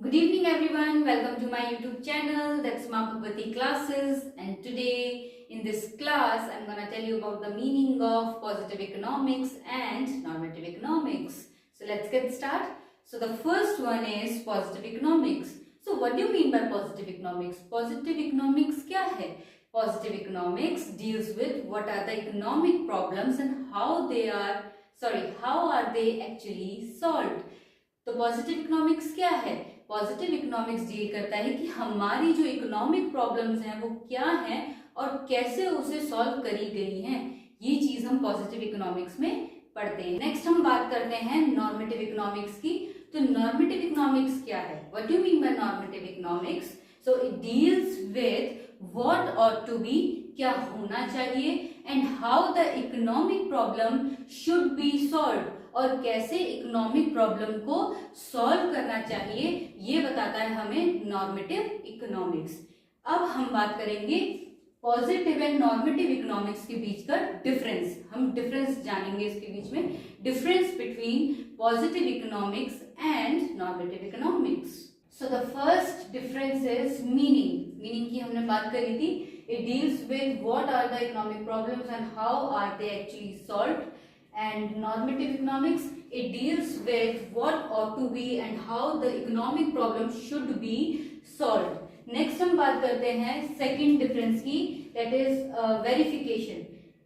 Good evening everyone, welcome to my YouTube channel, that's Bhagwati Classes, and today in this class I'm gonna tell you about the meaning of positive economics and normative economics. So let's get started. So the first one is positive economics. So what do you mean by positive economics? Positive economics क्या है? Positive economics deals with what are the economic problems and how are they actually solved. तो positive economics क्या है? Positive economics deal करता है कि हमारी जो इकोनॉमिक प्रॉब्लम्स हैं वो क्या हैं और कैसे उसे सॉल्व करी गई हैं। ये चीज हम पॉजिटिव इकोनॉमिक्स में पढ़ते हैं। नेक्स्ट हम बात करते हैं नॉर्मेटिव इकोनॉमिक्स की। तो नॉर्मेटिव इकोनॉमिक्स क्या है? What do you mean by normative economics? So it deals with what ought to be, क्या होना चाहिए, and how the economic problem should be solve, और कैसे इकोनॉमिक प्रॉब्लम को सॉल्व करना चाहिए, ये बताता है हमें नॉर्मेटिव इकोनॉमिक्स। अब हम बात करेंगे पॉजिटिव एंड नॉर्मेटिव इकोनॉमिक्स के बीच का डिफरेंस। हम डिफरेंस जानेंगे इसके बीच में, difference between positive economics and normative economics. So the first difference is meaning की हमने बात करी थी। It deals with what are the economic problems and how are they actually solved. And normative economics, it deals with what ought to be and how the economic problem should be solved. Next हम बात करते हैं second difference की, that is verification.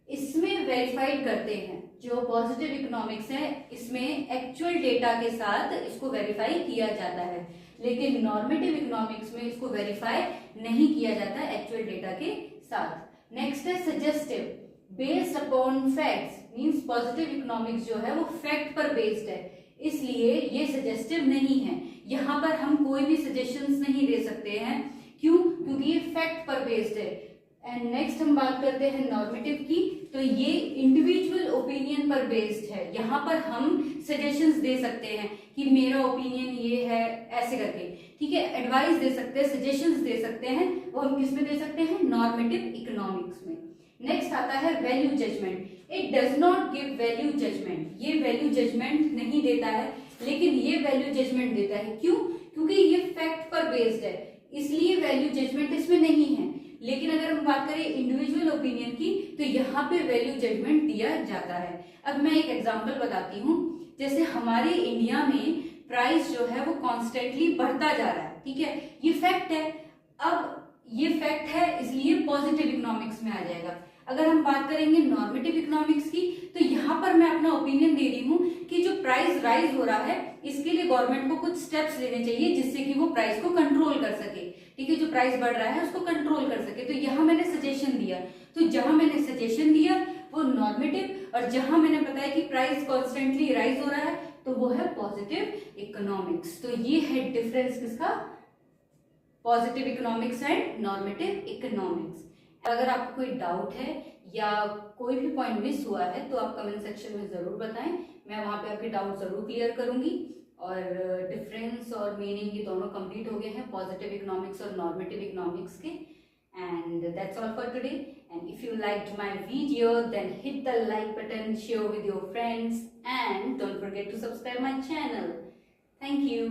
इसमें verified करते हैं। जो positive economics है इसमें एक्चुअल डेटा के साथ इसको वेरीफाई किया जाता है, लेकिन नॉर्मेटिव इकोनॉमिक्स में इसको वेरीफाई नहीं किया जाता एक्चुअल डेटा के साथ। नेक्स्ट है suggestive, based upon facts, means positive economics जो है वो फैक्ट पर बेस्ड है, इसलिए ये सजेस्टिव नहीं है। यहाँ पर हम कोई भी सजेशंस नहीं दे सकते हैं। क्यों? क्योंकि ये फैक्ट पर बेस्ड है। एंड नेक्स्ट हम बात करते हैं नॉर्मेटिव की। तो ये इंडिविजुअल ओपिनियन पर बेस्ड है। यहाँ पर हम सजेशंस दे सकते हैं कि मेरा ओपिनियन ये है, ऐसे करके, ठीक है, एडवाइस दे सकते हैं, सजेशंस दे सकते हैं। वो हम किस में दे सकते हैं? नॉर्मेटिव इकोनॉमिक्स में। नेक्स्ट आता है value judgement. It does not give value judgement, ये वैल्यू जजमेंट नहीं देता है, लेकिन ये वैल्यू जजमेंट देता है। क्यों? क्योंकि ये फैक्ट पर बेस्ड है, इसलिए वैल्यू जजमेंट इसमें नहीं है। लेकिन अगर हम बात करें इंडिविजुअल ओपिनियन की, तो यहाँ पे वैल्यू जजमेंट दिया जाता है। अब मैं एक एग्जांपल बताती हूँ। जैसे हमारे इंडिया में प्राइस जो है वो कॉन्स्टेंटली बढ़ता जा रहा है, ठीक है, ये फैक्ट है। अब ये फैक्ट है, इसलिए पॉजिटिव इकोनॉमिक्स में आ जाएगा। अगर हम बात करेंगे नॉर्मेटिव इकोनॉमिक्स की, तो यहाँ पर मैं अपना ओपिनियन दे रही हूँ कि जो प्राइस राइज हो रहा है इसके लिए गवर्नमेंट को कुछ स्टेप्स लेने चाहिए जिससे कि वो प्राइस को कंट्रोल कर सके, ठीक है, जो प्राइस बढ़ रहा है उसको कंट्रोल कर सके। तो यहाँ मैंने सजेशन दिया, तो जहां मैंने सजेशन दिया वो नॉर्मेटिव, और जहां मैंने बताया कि प्राइस कॉन्स्टेंटली राइज हो रहा है तो वो है पॉजिटिव इकोनॉमिक्स। तो ये है डिफरेंस किसका? Positive economics and normative economics. अगर आपको कोई डाउट है या कोई भी पॉइंट मिस हुआ है तो आप कमेंट सेक्शन में जरूर बताएं, मैं वहां पे आपके डाउट जरूर क्लियर करूंगी। और डिफरेंस और मीनिंग ये दोनों कंप्लीट हो गए हैं पॉजिटिव इकोनॉमिक्स और नॉर्मेटिव इकोनॉमिक्स के। And that's all for today. And if you liked my video then hit the like button, share with your friends, and don't forget to subscribe my channel. Thank you.